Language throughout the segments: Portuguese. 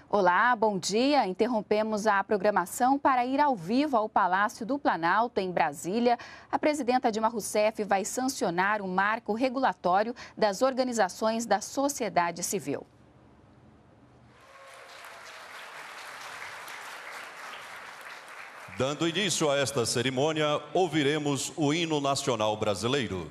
Olá, bom dia. Interrompemos a programação para ir ao vivo ao Palácio do Planalto, em Brasília. A presidenta Dilma Rousseff vai sancionar o marco regulatório das organizações da sociedade civil. Dando início a esta cerimônia, ouviremos o hino nacional brasileiro.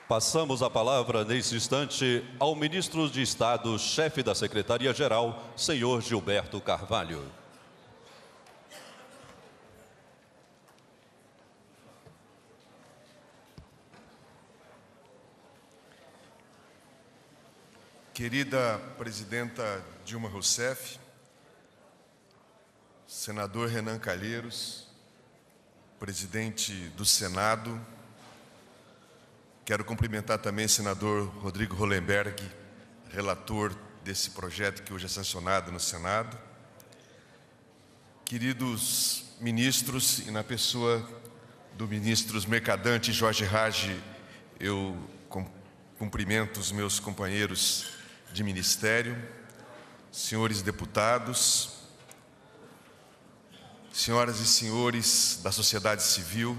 Passamos a palavra, nesse instante, ao ministro de Estado, chefe da Secretaria-Geral, senhor Gilberto Carvalho. Querida presidenta Dilma Rousseff, senador Renan Calheiros, presidente do Senado, quero cumprimentar também o senador Rodrigo Hollenberg, relator desse projeto que hoje é sancionado no Senado. Queridos ministros, e na pessoa do ministro Mercadante Jorge Raggi, eu cumprimento os meus companheiros de ministério, senhores deputados, senhoras e senhores da sociedade civil,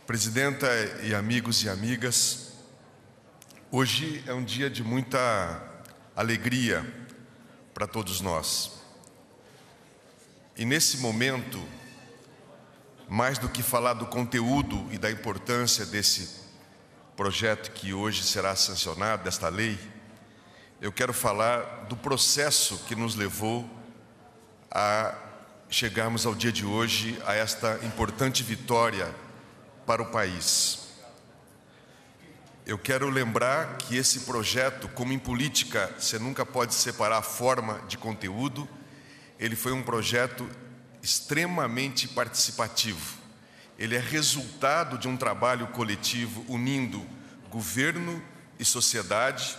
presidenta e amigos e amigas, hoje é um dia de muita alegria para todos nós. E nesse momento, mais do que falar do conteúdo e da importância desse projeto que hoje será sancionado, desta lei, eu quero falar do processo que nos levou a chegarmos ao dia de hoje, a esta importante vitória para o país. Eu quero lembrar que esse projeto, como em política, você nunca pode separar a forma de conteúdo, ele foi um projeto extremamente participativo. Ele é resultado de um trabalho coletivo unindo governo e sociedade,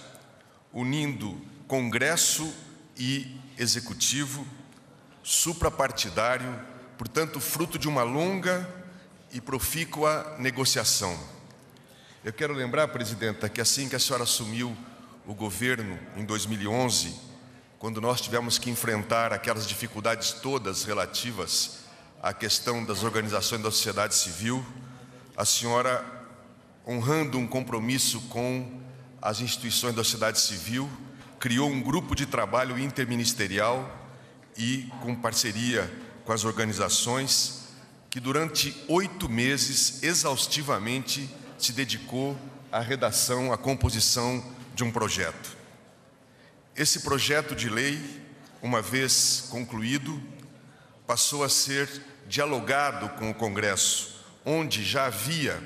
unindo Congresso e Executivo, suprapartidário, portanto, fruto de uma longa e profícua negociação. Eu quero lembrar, presidenta, que assim que a senhora assumiu o governo em 2011, quando nós tivemos que enfrentar aquelas dificuldades todas relativas à questão das organizações da sociedade civil, a senhora, honrando um compromisso com as instituições da sociedade civil, criou um grupo de trabalho interministerial e com parceria com as organizações, que durante 8 meses, exaustivamente, se dedicou à redação, à composição de um projeto. Esse projeto de lei, uma vez concluído, passou a ser dialogado com o Congresso, onde já havia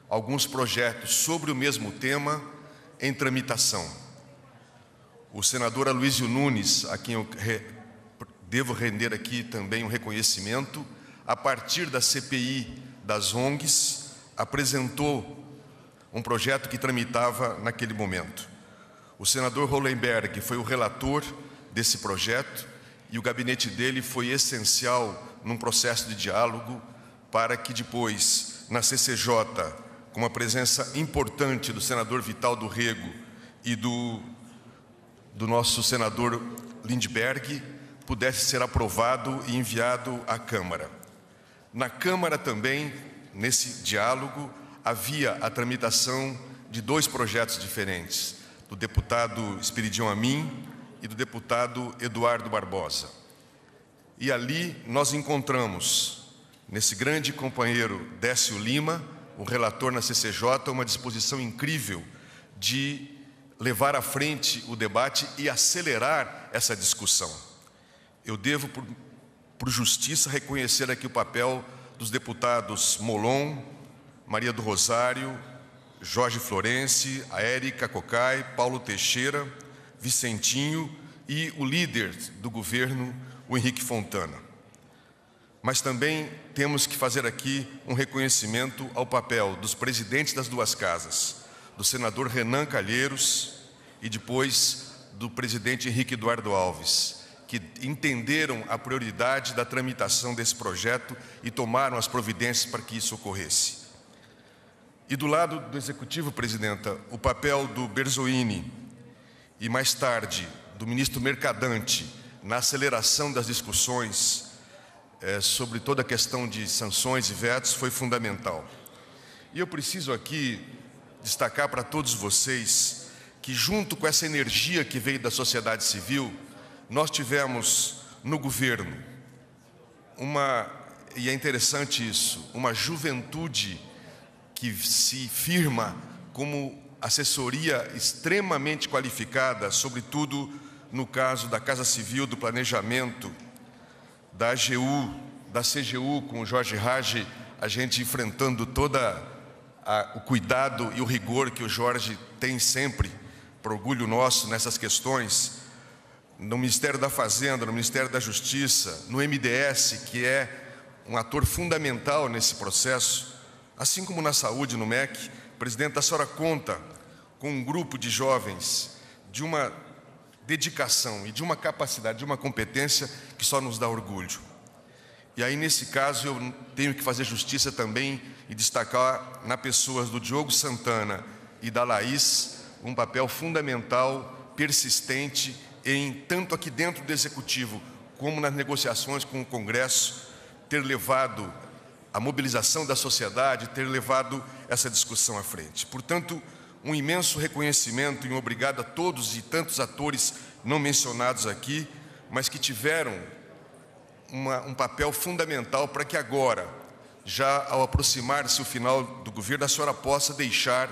alguns projetos sobre o mesmo tema em tramitação. O senador Aloysio Nunes, a quem eu devo render aqui também um reconhecimento, a partir da CPI das ONGs, apresentou um projeto que tramitava naquele momento. O senador Hollenberg foi o relator desse projeto e o gabinete dele foi essencial num processo de diálogo para que depois, na CCJ, com a presença importante do senador Vital do Rego e do nosso senador Lindbergh, pudesse ser aprovado e enviado à Câmara. Na Câmara também, nesse diálogo, havia a tramitação de dois projetos diferentes, do deputado Espiridião Amin e do deputado Eduardo Barbosa. E ali nós encontramos, nesse grande companheiro Décio Lima, o relator na CCJ, uma disposição incrível de levar à frente o debate e acelerar essa discussão. Eu devo, por justiça, reconhecer aqui o papel dos deputados Molon, Maria do Rosário, Jorge Florenci, a Érica Cocai, Paulo Teixeira, Vicentinho e o líder do governo, o Henrique Fontana. Mas também temos que fazer aqui um reconhecimento ao papel dos presidentes das duas casas, do senador Renan Calheiros e depois do presidente Henrique Eduardo Alves, que entenderam a prioridade da tramitação desse projeto e tomaram as providências para que isso ocorresse. E do lado do Executivo, Presidenta, o papel do Berzoini e, mais tarde, do ministro Mercadante na aceleração das discussões sobre toda a questão de sanções e vetos foi fundamental. E eu preciso aqui destacar para todos vocês que, junto com essa energia que veio da sociedade civil, nós tivemos no governo e é interessante isso, uma juventude que se firma como assessoria extremamente qualificada, sobretudo no caso da Casa Civil, do Planejamento, da AGU, da CGU, com o Jorge Rage, a gente enfrentando toda o cuidado e o rigor que o Jorge tem sempre, por orgulho nosso nessas questões, no Ministério da Fazenda, no Ministério da Justiça, no MDS, que é um ator fundamental nesse processo, assim como na saúde, no MEC. Presidente, a senhora conta com um grupo de jovens de uma dedicação e de uma capacidade, de uma competência que só nos dá orgulho. E aí, nesse caso, eu tenho que fazer justiça também e destacar na pessoas do Diogo Santana e da Laís um papel fundamental, persistente, tanto aqui dentro do Executivo como nas negociações com o Congresso, ter levado a mobilização da sociedade, ter levado essa discussão à frente. Portanto, um imenso reconhecimento e um obrigado a todos e tantos atores não mencionados aqui, mas que tiveram um papel fundamental para que agora, já ao aproximar-se o final do governo, a senhora possa deixar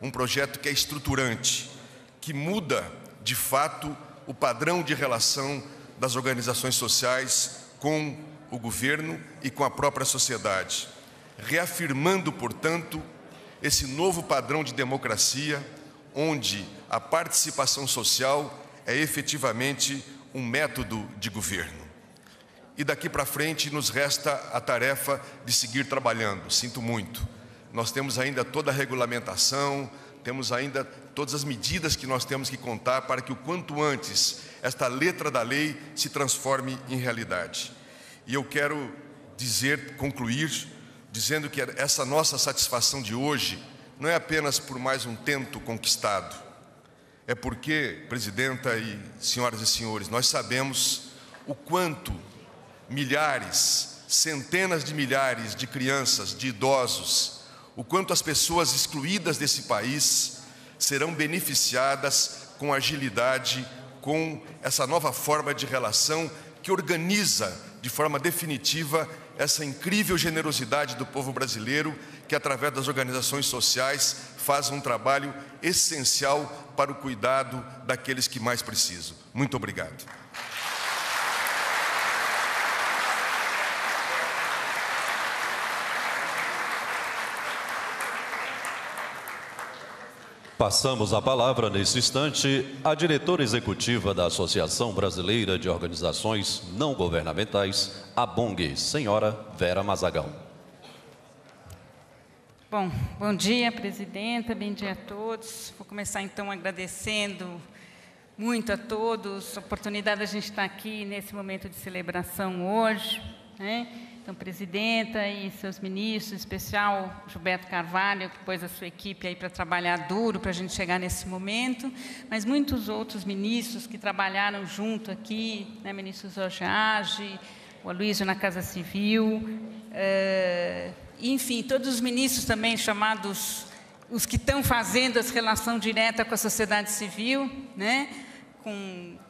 um projeto que é estruturante, que muda, de fato, o padrão de relação das organizações sociais com o governo e com a própria sociedade, reafirmando, portanto, esse novo padrão de democracia, onde a participação social é efetivamente um método de governo. E daqui para frente nos resta a tarefa de seguir trabalhando. Sinto muito. Nós temos ainda toda a regulamentação, temos ainda todas as medidas que nós temos que contar para que o quanto antes esta letra da lei se transforme em realidade. E eu quero concluir dizendo que essa nossa satisfação de hoje não é apenas por mais um tento conquistado. É porque, Presidenta e senhoras e senhores, nós sabemos o quanto milhares, centenas de milhares de crianças, de idosos, o quanto as pessoas excluídas desse país serão beneficiadas com agilidade, com essa nova forma de relação que organiza de forma definitiva essa incrível generosidade do povo brasileiro, que através das organizações sociais faz um trabalho essencial para o cuidado daqueles que mais precisam. Muito obrigado. Passamos a palavra, nesse instante, à diretora executiva da Associação Brasileira de Organizações Não Governamentais, ABONG, senhora Vera Mazagal. Bom dia, presidenta, bom dia a todos. Vou começar, então, agradecendo muito a todos a oportunidade de a gente estar aqui nesse momento de celebração hoje, né? Então, presidenta e seus ministros, em especial Gilberto Carvalho, que pôs a sua equipe aí para trabalhar duro para a gente chegar nesse momento, mas muitos outros ministros que trabalharam junto aqui, né, ministro Jorge Age, o Aloysio na Casa Civil, enfim, todos os ministros também chamados, os que estão fazendo essa relação direta com a sociedade civil, né,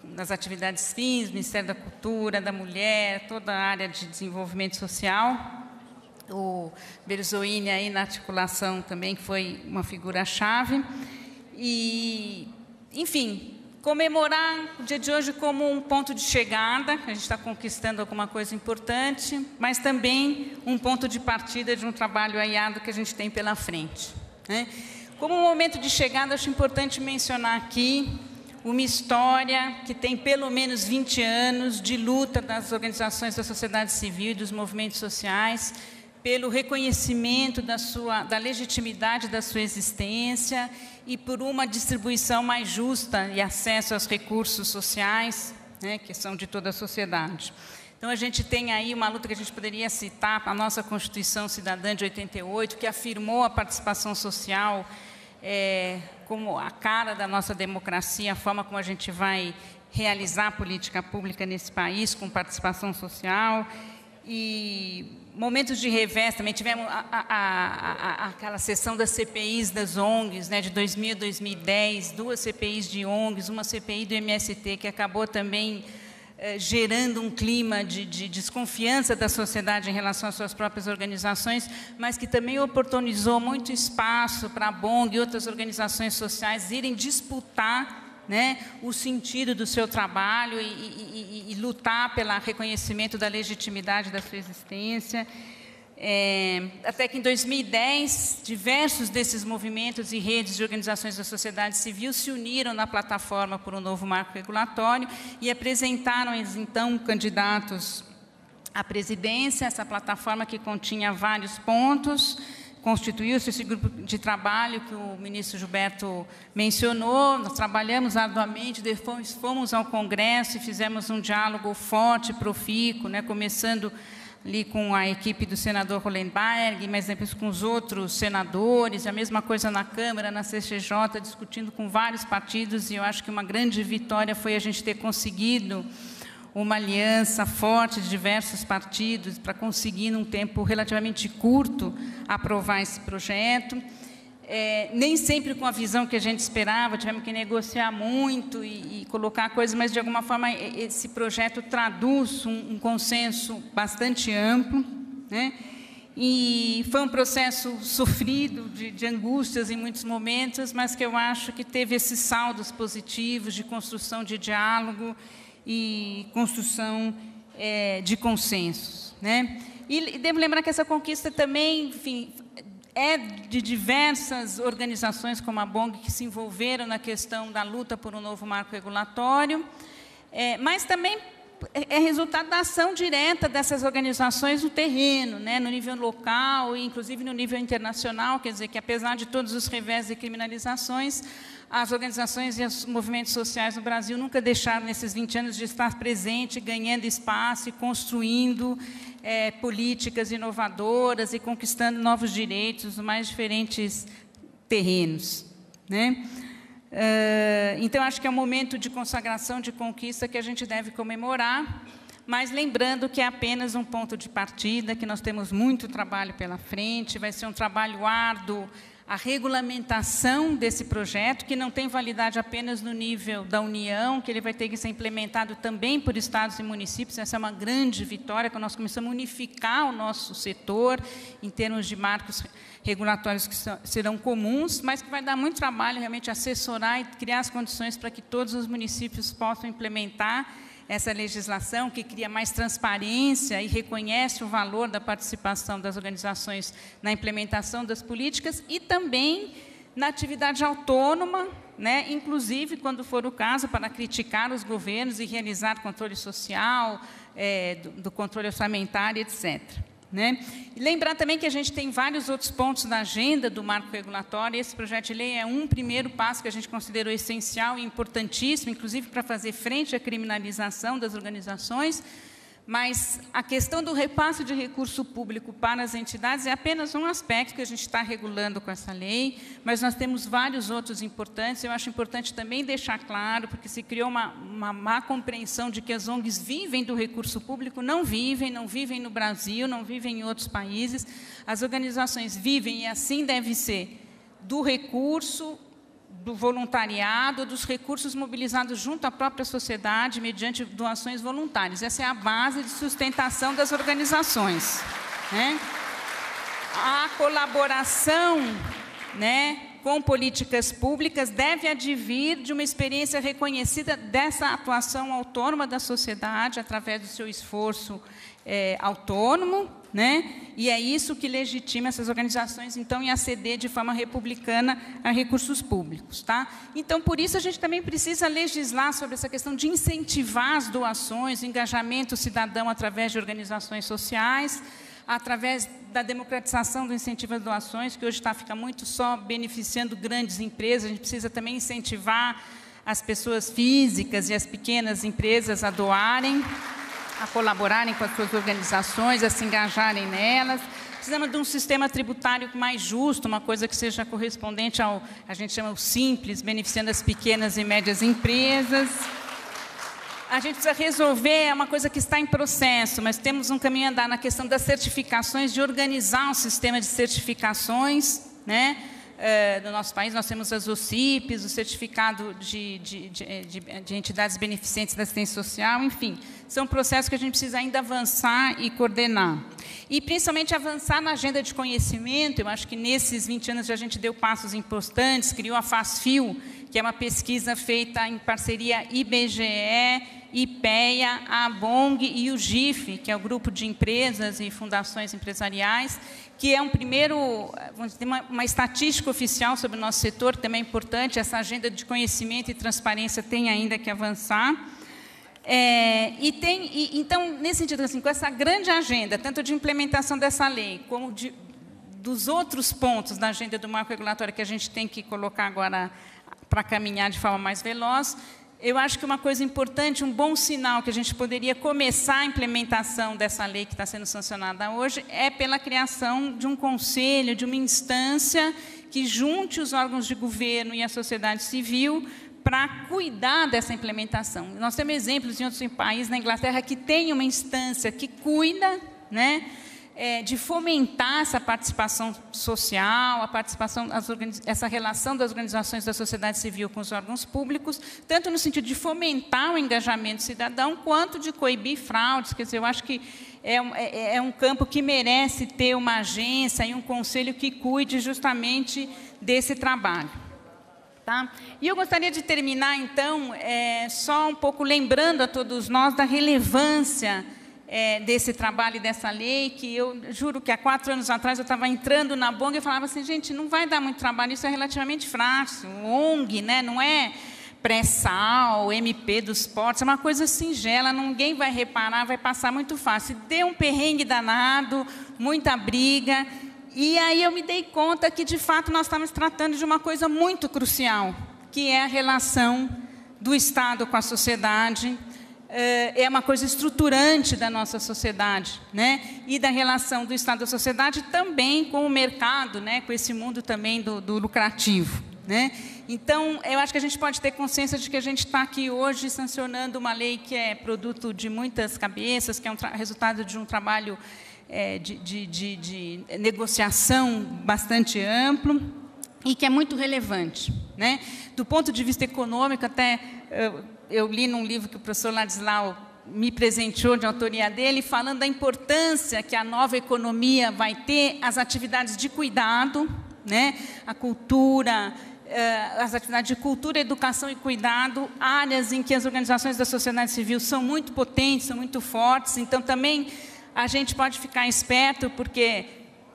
nas atividades fins, Ministério da Cultura, da Mulher, toda a área de desenvolvimento social. O Berzoini aí na articulação também, que foi uma figura-chave. E, enfim, comemorar o dia de hoje como um ponto de chegada, a gente está conquistando alguma coisa importante, mas também um ponto de partida de um trabalho árduo que a gente tem pela frente, né? Como um momento de chegada, acho importante mencionar aqui uma história que tem pelo menos 20 anos de luta das organizações da sociedade civil e dos movimentos sociais pelo reconhecimento da legitimidade da sua existência e por uma distribuição mais justa e acesso aos recursos sociais, né, que são de toda a sociedade. Então, a gente tem aí uma luta que a gente poderia citar, a nossa Constituição Cidadã de 88, que afirmou a participação social como a cara da nossa democracia, a forma como a gente vai realizar a política pública nesse país, com participação social. E momentos de revés, também tivemos aquela sessão das CPIs das ONGs, né, de 2000 a 2010, 2 CPIs de ONGs, uma CPI do MST, que acabou também gerando um clima de desconfiança da sociedade em relação às suas próprias organizações, mas que também oportunizou muito espaço para a ABONG e outras organizações sociais irem disputar, né, o sentido do seu trabalho e lutar pelo reconhecimento da legitimidade da sua existência. Até que em 2010, diversos desses movimentos e redes de organizações da sociedade civil se uniram na plataforma por um novo marco regulatório e apresentaram, então, candidatos à presidência. Essa plataforma, que continha vários pontos, constituiu-se esse grupo de trabalho que o ministro Gilberto mencionou. Nós trabalhamos arduamente, depois fomos ao Congresso e fizemos um diálogo forte, profícuo, né, começando ali com a equipe do senador Hollenberg, mas depois com os outros senadores, a mesma coisa na Câmara, na CCJ, discutindo com vários partidos, e eu acho que uma grande vitória foi a gente ter conseguido uma aliança forte de diversos partidos para conseguir, num tempo relativamente curto, aprovar esse projeto. Nem sempre com a visão que a gente esperava, tivemos que negociar muito e colocar coisas, mas, de alguma forma, esse projeto traduz um consenso bastante amplo, né? E foi um processo sofrido, de angústias em muitos momentos, mas que eu acho que teve esses saldos positivos de construção de diálogo e construção de consensos, né? E devo lembrar que essa conquista também, enfim, é de diversas organizações como a ABONG que se envolveram na questão da luta por um novo marco regulatório, mas também é resultado da ação direta dessas organizações no terreno, né, no nível local e, inclusive, no nível internacional. Quer dizer, que, apesar de todos os revés e criminalizações, as organizações e os movimentos sociais no Brasil nunca deixaram, nesses 20 anos, de estar presente, ganhando espaço e construindo políticas inovadoras e conquistando novos direitos nos mais diferentes terrenos, né? Então, acho que é um momento de consagração, de conquista, que a gente deve comemorar, mas lembrando que é apenas um ponto de partida, que nós temos muito trabalho pela frente, vai ser um trabalho árduo a regulamentação desse projeto, que não tem validade apenas no nível da União, que ele vai ter que ser implementado também por estados e municípios. Essa é uma grande vitória, que nós começamos a unificar o nosso setor em termos de marcos regulatórios que serão comuns, mas que vai dar muito trabalho realmente assessorar e criar as condições para que todos os municípios possam implementar essa legislação, que cria mais transparência e reconhece o valor da participação das organizações na implementação das políticas e também na atividade autônoma, né, inclusive, quando for o caso, para criticar os governos e realizar controle social, do controle orçamentário, etc. Né? E lembrar também que a gente tem vários outros pontos na agenda do marco regulatório. Esse projeto de lei é um primeiro passo que a gente considerou essencial e importantíssimo, inclusive para fazer frente à criminalização das organizações, mas a questão do repasse de recurso público para as entidades é apenas um aspecto que a gente está regulando com essa lei, mas nós temos vários outros importantes. Eu acho importante também deixar claro, porque se criou uma má compreensão de que as ONGs vivem do recurso público. Não vivem no Brasil, não vivem em outros países. As organizações vivem, e assim deve ser, do recurso, do voluntariado, dos recursos mobilizados junto à própria sociedade, mediante doações voluntárias. Essa é a base de sustentação das organizações. Né? A colaboração, né, com políticas públicas deve advir de uma experiência reconhecida dessa atuação autônoma da sociedade, através do seu esforço autônomo, né? E é isso que legitima essas organizações, então, em aceder de forma republicana a recursos públicos. Tá? Então, por isso, a gente também precisa legislar sobre essa questão de incentivar as doações, o engajamento cidadão através de organizações sociais, através da democratização do incentivo às doações, que hoje fica muito só beneficiando grandes empresas. A gente precisa também incentivar as pessoas físicas e as pequenas empresas a doarem, a colaborarem com as suas organizações, a se engajarem nelas. Precisamos de um sistema tributário mais justo, uma coisa que seja correspondente ao, a gente chama o simples, beneficiando as pequenas e médias empresas. A gente precisa resolver, é uma coisa que está em processo, mas temos um caminho a andar na questão das certificações, de organizar um sistema de certificações, né? No nosso país, nós temos as OCIPs, o certificado de entidades beneficentes da assistência social, enfim, são processos que a gente precisa ainda avançar e coordenar. E, principalmente, avançar na agenda de conhecimento. Eu acho que, nesses 20 anos, a gente deu passos importantes, criou a FASFIL, que é uma pesquisa feita em parceria IBGE, IPEA, a ABONG e o GIF, que é o Grupo de Empresas e Fundações Empresariais, que é um primeiro, vamos dizer, uma estatística oficial sobre o nosso setor, que também é importante. Essa agenda de conhecimento e transparência tem ainda que avançar. Então, nesse sentido, assim, com essa grande agenda, tanto de implementação dessa lei, como dos outros pontos da agenda do marco regulatório que a gente tem que colocar agora para caminhar de forma mais veloz, eu acho que uma coisa importante, um bom sinal que a gente poderia começar a implementação dessa lei que está sendo sancionada hoje é pela criação de um conselho, de uma instância que junte os órgãos de governo e a sociedade civil para cuidar dessa implementação. Nós temos exemplos em outros países, na Inglaterra, que tem uma instância que cuida, né, de fomentar essa participação social, a participação, essa relação das organizações da sociedade civil com os órgãos públicos, tanto no sentido de fomentar o engajamento cidadão, quanto de coibir fraudes. Quer dizer, eu acho que é um campo que merece ter uma agência e um conselho que cuide justamente desse trabalho. Tá? E eu gostaria de terminar, então, só um pouco lembrando a todos nós da relevância desse trabalho e dessa lei, que eu juro que há 4 anos atrás eu estava entrando na ABONG e falava assim, gente, não vai dar muito trabalho, isso é relativamente fácil, ONG, né, não é pré-sal, MP dos portos, é uma coisa singela, ninguém vai reparar, vai passar muito fácil. Deu um perrengue danado, muita briga, e aí eu me dei conta que, de fato, nós estamos tratando de uma coisa muito crucial, que é a relação do Estado com a sociedade. É uma coisa estruturante da nossa sociedade, né? E da relação do Estado da sociedade também com o mercado, né? Com esse mundo também do lucrativo, né? Então, eu acho que a gente pode ter consciência de que a gente está aqui hoje sancionando uma lei que é produto de muitas cabeças, que é resultado de um trabalho de negociação bastante amplo, e que é muito relevante, né? Do ponto de vista econômico, até eu li num livro que o professor Ladislau me presenteou de autoria dele, falando da importância que a nova economia vai ter as atividades de cuidado, né? A cultura, as atividades de cultura, educação e cuidado, áreas em que as organizações da sociedade civil são muito potentes, são muito fortes. Então, também a gente pode ficar esperto, porque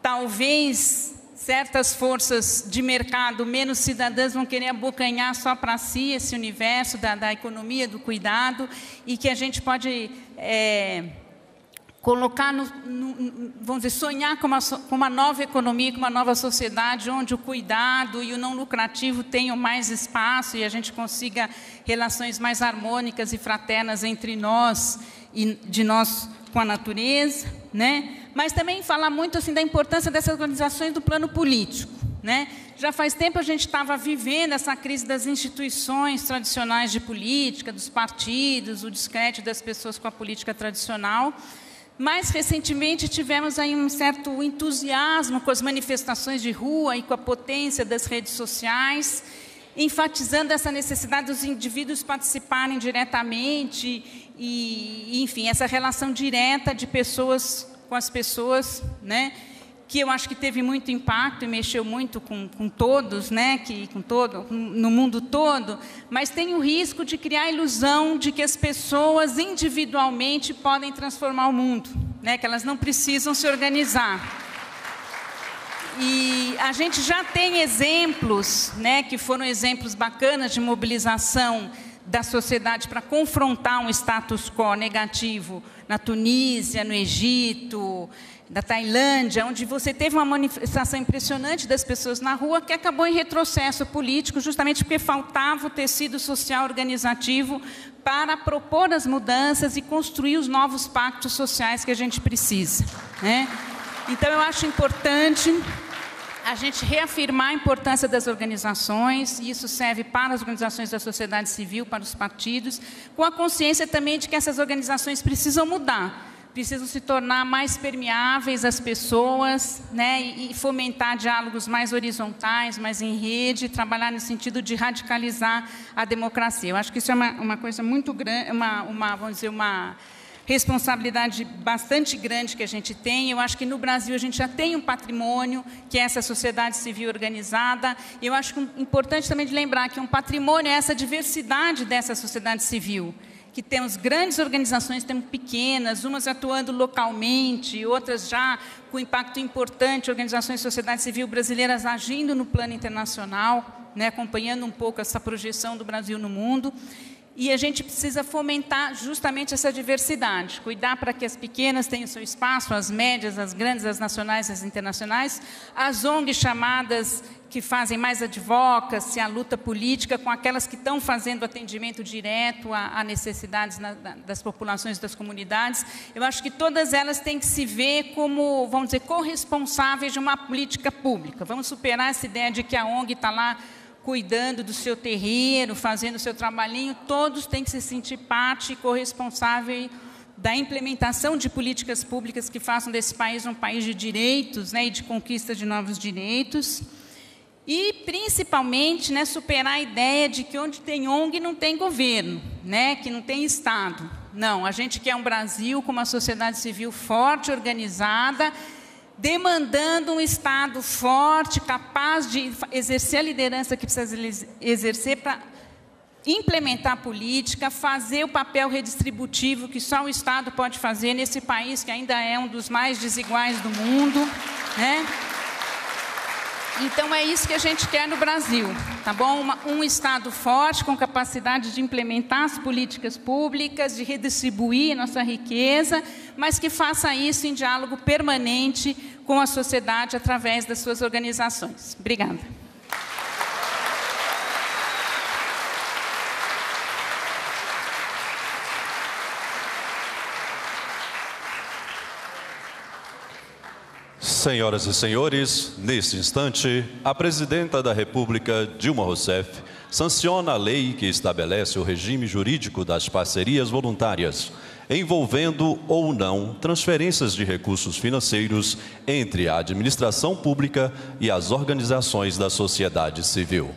talvez certas forças de mercado menos cidadãs vão querer abocanhar só para si esse universo da economia, do cuidado, e que a gente pode colocar, vamos dizer, sonhar com uma nova economia, com uma nova sociedade, onde o cuidado e o não lucrativo tenham mais espaço e a gente consiga relações mais harmônicas e fraternas entre nós e de nós com a natureza, né? Mas também falar muito assim da importância dessas organizações do plano político, né? Já faz tempo a gente estava vivendo essa crise das instituições tradicionais de política, dos partidos, o descrédito das pessoas com a política tradicional. Mais recentemente tivemos aí um certo entusiasmo com as manifestações de rua e com a potência das redes sociais, enfatizando essa necessidade dos indivíduos participarem diretamente e, enfim, essa relação direta de pessoas com as pessoas, né? Que eu acho que teve muito impacto e mexeu muito com todos, né? No mundo todo, mas tem o risco de criar a ilusão de que as pessoas individualmente podem transformar o mundo, né? Que elas não precisam se organizar. E a gente já tem exemplos, né? Que foram exemplos bacanas de mobilização da sociedade para confrontar um status quo negativo na Tunísia, no Egito, da Tailândia, onde você teve uma manifestação impressionante das pessoas na rua que acabou em retrocesso político, justamente porque faltava o tecido social organizativo para propor as mudanças e construir os novos pactos sociais que a gente precisa, né? Então, eu acho importante a gente reafirmar a importância das organizações, e isso serve para as organizações da sociedade civil, para os partidos, com a consciência também de que essas organizações precisam mudar, precisam se tornar mais permeáveis às pessoas, né, e fomentar diálogos mais horizontais, mais em rede, trabalhar no sentido de radicalizar a democracia. Eu acho que isso é uma coisa muito grande, vamos dizer, uma responsabilidade bastante grande que a gente tem. Eu acho que no Brasil a gente já tem um patrimônio, que é essa sociedade civil organizada. Eu acho que importante também de lembrar que um patrimônio é essa diversidade dessa sociedade civil, que temos grandes organizações, temos pequenas, umas atuando localmente, outras já com impacto importante, organizações de sociedade civil brasileiras agindo no plano internacional, né, acompanhando um pouco essa projeção do Brasil no mundo. E a gente precisa fomentar justamente essa diversidade, cuidar para que as pequenas tenham seu espaço, as médias, as grandes, as nacionais, as internacionais, as ONGs chamadas que fazem mais advocacy, a luta política, com aquelas que estão fazendo atendimento direto a necessidades das populações, das comunidades. Eu acho que todas elas têm que se ver como, vamos dizer, corresponsáveis de uma política pública. Vamos superar essa ideia de que a ONG está lá cuidando do seu terreiro, fazendo o seu trabalhinho. Todos têm que se sentir parte e corresponsável da implementação de políticas públicas que façam desse país um país de direitos, né, e de conquista de novos direitos. E, principalmente, né, superar a ideia de que onde tem ONG não tem governo, né, que não tem Estado. Não, a gente quer um Brasil com uma sociedade civil forte, organizada, demandando um Estado forte, capaz de exercer a liderança que precisa exercer para implementar a política, fazer o papel redistributivo que só o Estado pode fazer nesse país que ainda é um dos mais desiguais do mundo, né? Então, é isso que a gente quer no Brasil, tá bom? Um Estado forte, com capacidade de implementar as políticas públicas, de redistribuir nossa riqueza, mas que faça isso em diálogo permanente com a sociedade através das suas organizações. Obrigada. Senhoras e senhores, neste instante, a Presidenta da República, Dilma Rousseff, sanciona a lei que estabelece o regime jurídico das parcerias voluntárias. envolvendo ou não transferências de recursos financeiros entre a administração pública e as organizações da sociedade civil.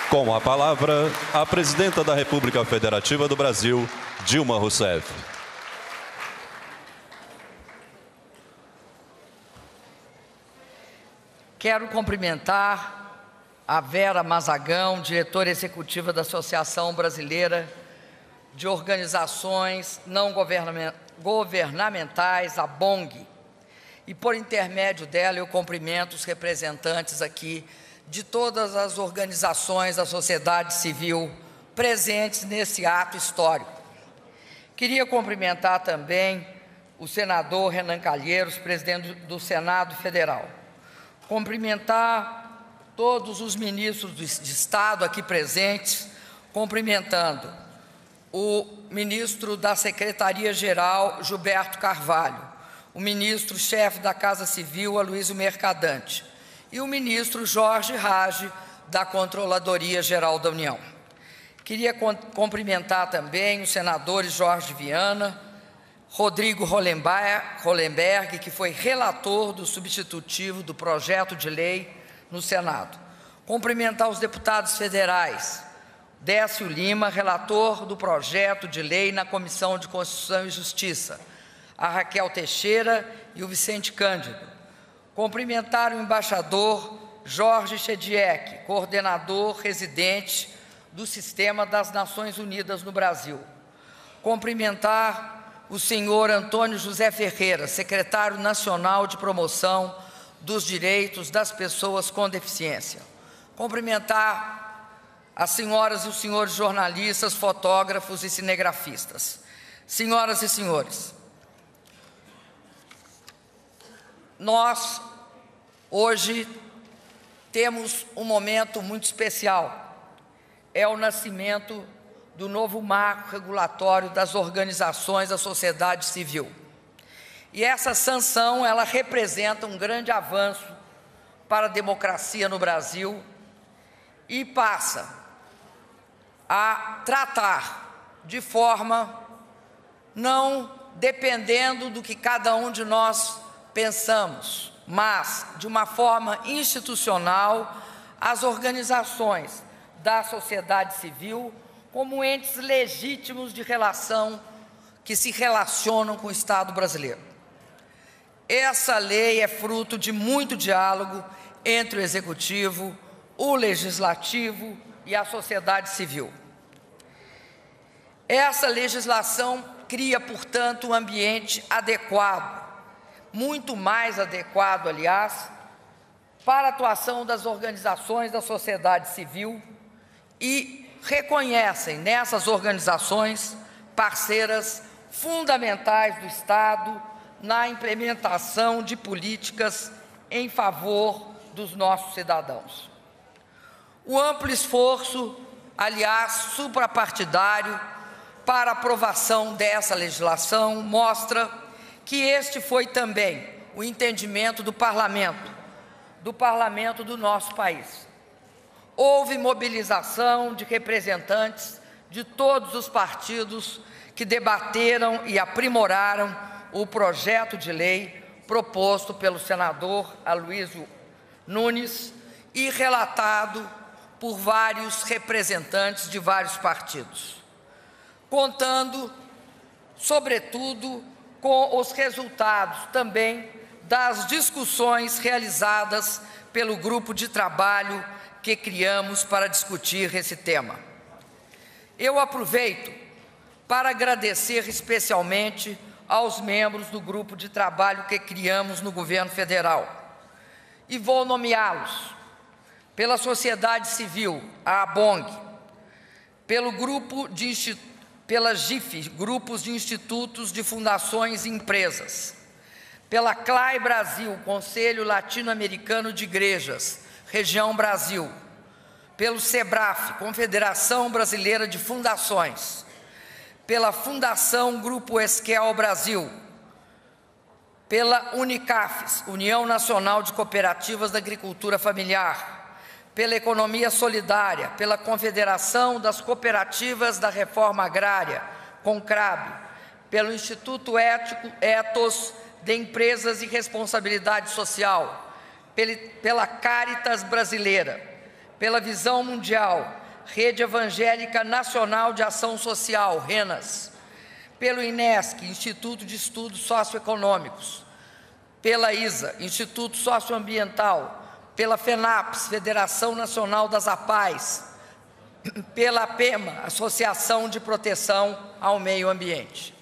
Com a palavra, a Presidenta da República Federativa do Brasil, Dilma Rousseff. Quero cumprimentar a Vera Mazagão, diretora executiva da Associação Brasileira de Organizações Não Governamentais, a ABONG, e por intermédio dela eu cumprimento os representantes aqui de todas as organizações da sociedade civil presentes nesse ato histórico. Queria cumprimentar também o senador Renan Calheiros, presidente do Senado Federal. Cumprimentar todos os ministros de Estado aqui presentes, cumprimentando o ministro da Secretaria-Geral, Gilberto Carvalho, o ministro-chefe da Casa Civil, Aloysio Mercadante, e o ministro Jorge Rage, da Controladoria Geral da União. Queria cumprimentar também os senadores Jorge Viana, Rodrigo Hollenberg, que foi relator do substitutivo do projeto de lei no Senado. Cumprimentar os deputados federais, Décio Lima, relator do projeto de lei na Comissão de Constituição e Justiça, a Raquel Teixeira e o Vicente Cândido. Cumprimentar o embaixador Jorge Chediek, coordenador residente do Sistema das Nações Unidas no Brasil. Cumprimentar o senhor Antônio José Ferreira, secretário nacional de promoção dos direitos das pessoas com deficiência. Cumprimentar as senhoras e os senhores jornalistas, fotógrafos e cinegrafistas. Senhoras e senhores, nós, hoje, temos um momento muito especial. É o nascimento do novo marco regulatório das organizações da sociedade civil. E essa sanção, ela representa um grande avanço para a democracia no Brasil e passa a tratar de forma não dependendo do que cada um de nós pensamos, mas de uma forma institucional, as organizações da sociedade civil como entes legítimos de relação que se relacionam com o Estado brasileiro. Essa lei é fruto de muito diálogo entre o Executivo, o Legislativo e a sociedade civil. Essa legislação cria, portanto, um ambiente adequado, muito mais adequado, aliás, para a atuação das organizações da sociedade civil e reconhecem nessas organizações parceiras fundamentais do Estado na implementação de políticas em favor dos nossos cidadãos. O amplo esforço, aliás, suprapartidário, para a aprovação dessa legislação mostra que este foi também o entendimento do parlamento do nosso país. Houve mobilização de representantes de todos os partidos que debateram e aprimoraram o projeto de lei proposto pelo senador Aloysio Nunes e relatado por vários representantes de vários partidos, contando, sobretudo, com os resultados também das discussões realizadas pelo grupo de trabalho que criamos para discutir esse tema. Eu aproveito para agradecer especialmente aos membros do grupo de trabalho que criamos no governo federal e vou nomeá-los: pela sociedade civil, a ABONG, pela GIF, grupos de institutos de fundações e empresas, pela CLAI Brasil, Conselho Latino-Americano de Igrejas, Região Brasil, pelo SEBRAF, Confederação Brasileira de Fundações, pela Fundação Grupo Esquel Brasil, pela Unicafes, União Nacional de Cooperativas da Agricultura Familiar, pela Economia Solidária, pela Confederação das Cooperativas da Reforma Agrária, CONCRAB, pelo Instituto Ethos de Empresas e Responsabilidade Social, pela Caritas Brasileira, pela Visão Mundial, Rede Evangélica Nacional de Ação Social, RENAS, pelo INESC, Instituto de Estudos Socioeconômicos, pela ISA, Instituto Socioambiental, pela FENAPS, Federação Nacional das APAES, pela APEMA, Associação de Proteção ao Meio Ambiente.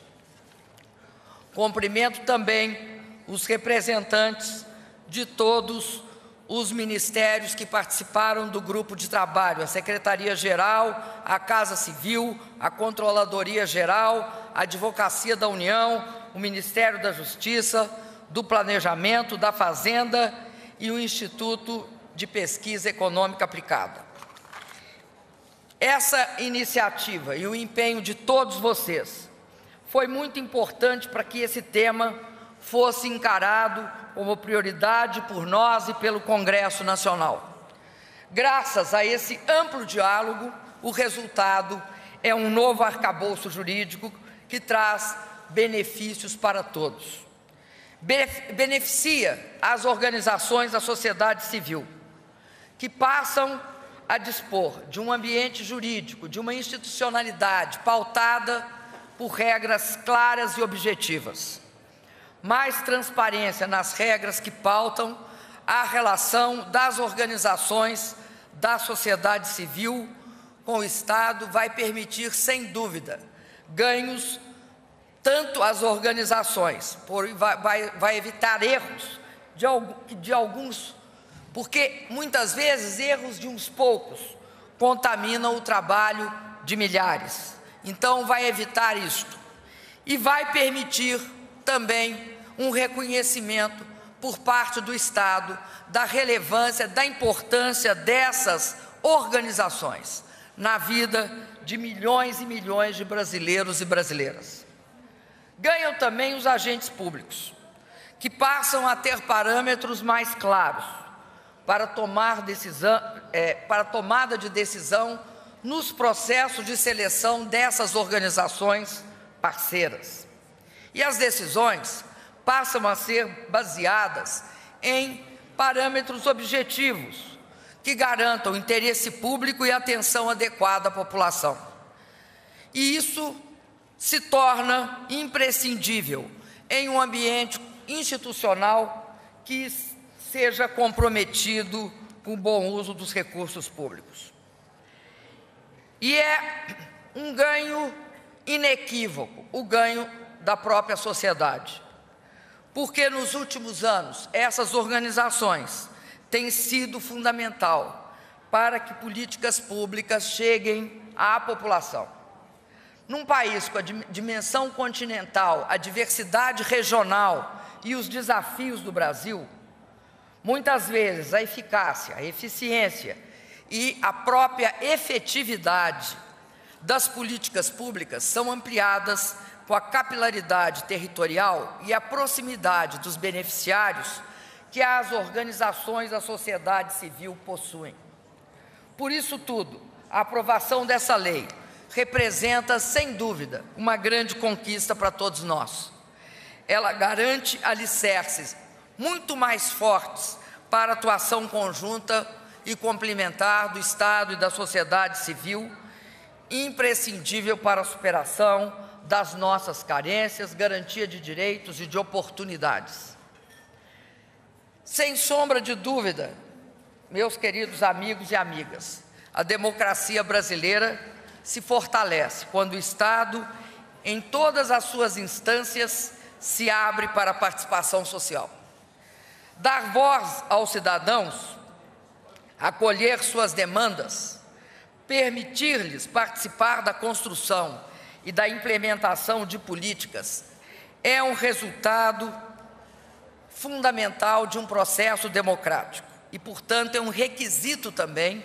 Cumprimento também os representantes de todos os ministérios que participaram do grupo de trabalho, a Secretaria-Geral, a Casa Civil, a Controladoria Geral, a Advocacia da União, o Ministério da Justiça, do Planejamento, da Fazenda e o Instituto de Pesquisa Econômica Aplicada. Essa iniciativa e o empenho de todos vocês foi muito importante para que esse tema fosse encarado como prioridade por nós e pelo Congresso Nacional. Graças a esse amplo diálogo, o resultado é um novo arcabouço jurídico que traz benefícios para todos. Beneficia as organizações da sociedade civil, que passam a dispor de um ambiente jurídico, de uma institucionalidade pautada por regras claras e objetivas. Mais transparência nas regras que pautam a relação das organizações da sociedade civil com o Estado vai permitir, sem dúvida, ganhos tanto às organizações, vai evitar erros de alguns, porque muitas vezes erros de uns poucos contaminam o trabalho de milhares. Então vai evitar isto e vai permitir também um reconhecimento por parte do Estado da relevância, da importância dessas organizações na vida de milhões e milhões de brasileiros e brasileiras. Ganham também os agentes públicos, que passam a ter parâmetros mais claros para tomada de decisão nos processos de seleção dessas organizações parceiras. E as decisões passam a ser baseadas em parâmetros objetivos que garantam o interesse público e atenção adequada à população. E isso se torna imprescindível em um ambiente institucional que seja comprometido com o bom uso dos recursos públicos. E é um ganho inequívoco, o ganho da própria sociedade, porque nos últimos anos essas organizações têm sido fundamental para que políticas públicas cheguem à população. Num país com a dimensão continental, a diversidade regional e os desafios do Brasil, muitas vezes a eficácia, a eficiência e a própria efetividade das políticas públicas são ampliadas com a capilaridade territorial e a proximidade dos beneficiários que as organizações da sociedade civil possuem. Por isso tudo, a aprovação dessa lei representa, sem dúvida, uma grande conquista para todos nós. Ela garante alicerces muito mais fortes para a atuação conjunta e complementar do Estado e da sociedade civil, imprescindível para a superação das nossas carências, garantia de direitos e de oportunidades. Sem sombra de dúvida, meus queridos amigos e amigas, a democracia brasileira se fortalece quando o Estado, em todas as suas instâncias, se abre para a participação social. Dar voz aos cidadãos, acolher suas demandas, permitir-lhes participar da construção e da implementação de políticas é um resultado fundamental de um processo democrático e, portanto, é um requisito também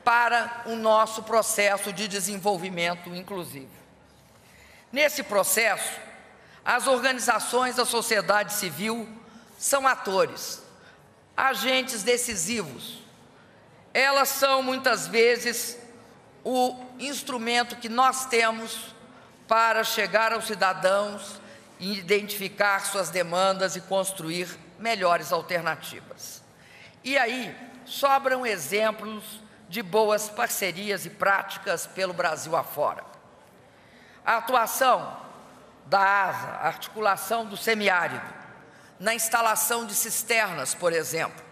para o nosso processo de desenvolvimento inclusivo. Nesse processo, as organizações da sociedade civil são atores, agentes decisivos. Elas são, muitas vezes, o instrumento que nós temos para chegar aos cidadãos e identificar suas demandas e construir melhores alternativas. E aí, sobram exemplos de boas parcerias e práticas pelo Brasil afora. A atuação da ASA, a articulação do semiárido, na instalação de cisternas, por exemplo,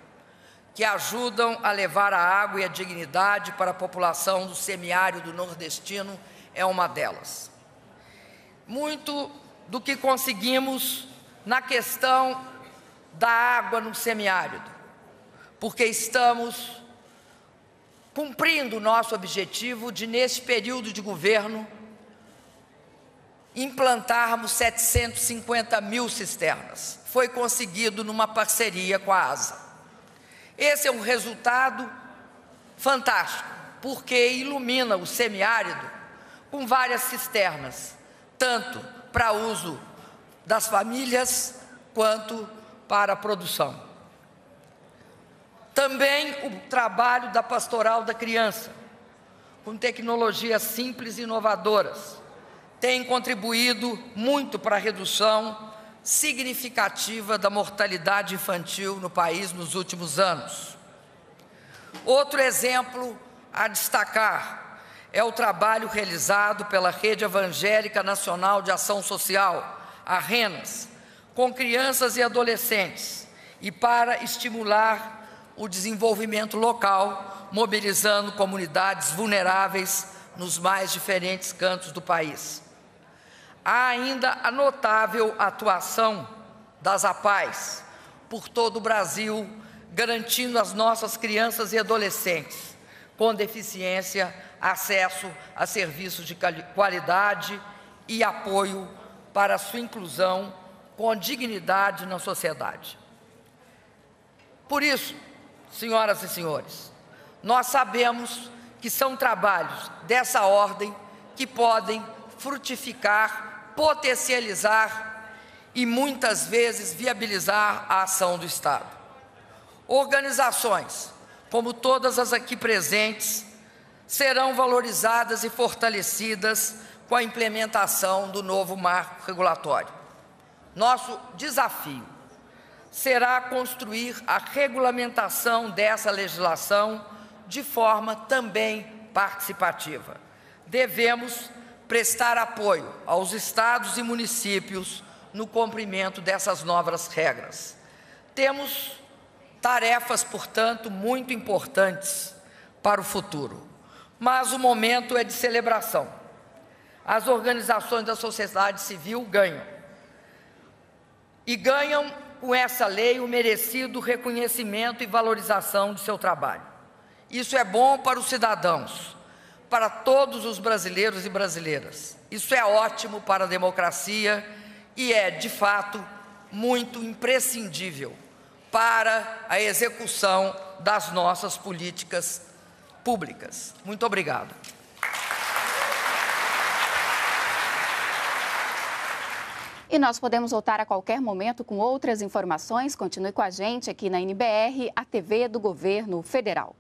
que ajudam a levar a água e a dignidade para a população do semiárido nordestino, é uma delas. Muito do que conseguimos na questão da água no semiárido, porque estamos cumprindo o nosso objetivo de, neste período de governo, implantarmos 750 mil cisternas. Foi conseguido numa parceria com a ASA. Esse é um resultado fantástico, porque ilumina o semiárido com várias cisternas, tanto para uso das famílias quanto para a produção. Também o trabalho da Pastoral da Criança, com tecnologias simples e inovadoras, tem contribuído muito para a redução significativa da mortalidade infantil no país nos últimos anos. Outro exemplo a destacar é o trabalho realizado pela Rede Evangélica Nacional de Ação Social, a RENAS, com crianças e adolescentes, e para estimular o desenvolvimento local, mobilizando comunidades vulneráveis nos mais diferentes cantos do país. Há ainda a notável atuação das APAES por todo o Brasil, garantindo às nossas crianças e adolescentes com deficiência acesso a serviços de qualidade e apoio para a sua inclusão com dignidade na sociedade. Por isso, senhoras e senhores, nós sabemos que são trabalhos dessa ordem que podem frutificar, potencializar e muitas vezes viabilizar a ação do Estado. Organizações, como todas as aqui presentes, serão valorizadas e fortalecidas com a implementação do novo marco regulatório. Nosso desafio será construir a regulamentação dessa legislação de forma também participativa. Devemos prestar apoio aos estados e municípios no cumprimento dessas novas regras. Temos tarefas, portanto, muito importantes para o futuro, mas o momento é de celebração. As organizações da sociedade civil ganham, e ganham com essa lei o merecido reconhecimento e valorização de seu trabalho. Isso é bom para os cidadãos, para todos os brasileiros e brasileiras. Isso é ótimo para a democracia e é, de fato, muito imprescindível para a execução das nossas políticas públicas. Muito obrigado. E nós podemos voltar a qualquer momento com outras informações. Continue com a gente aqui na NBR, a TV do Governo Federal.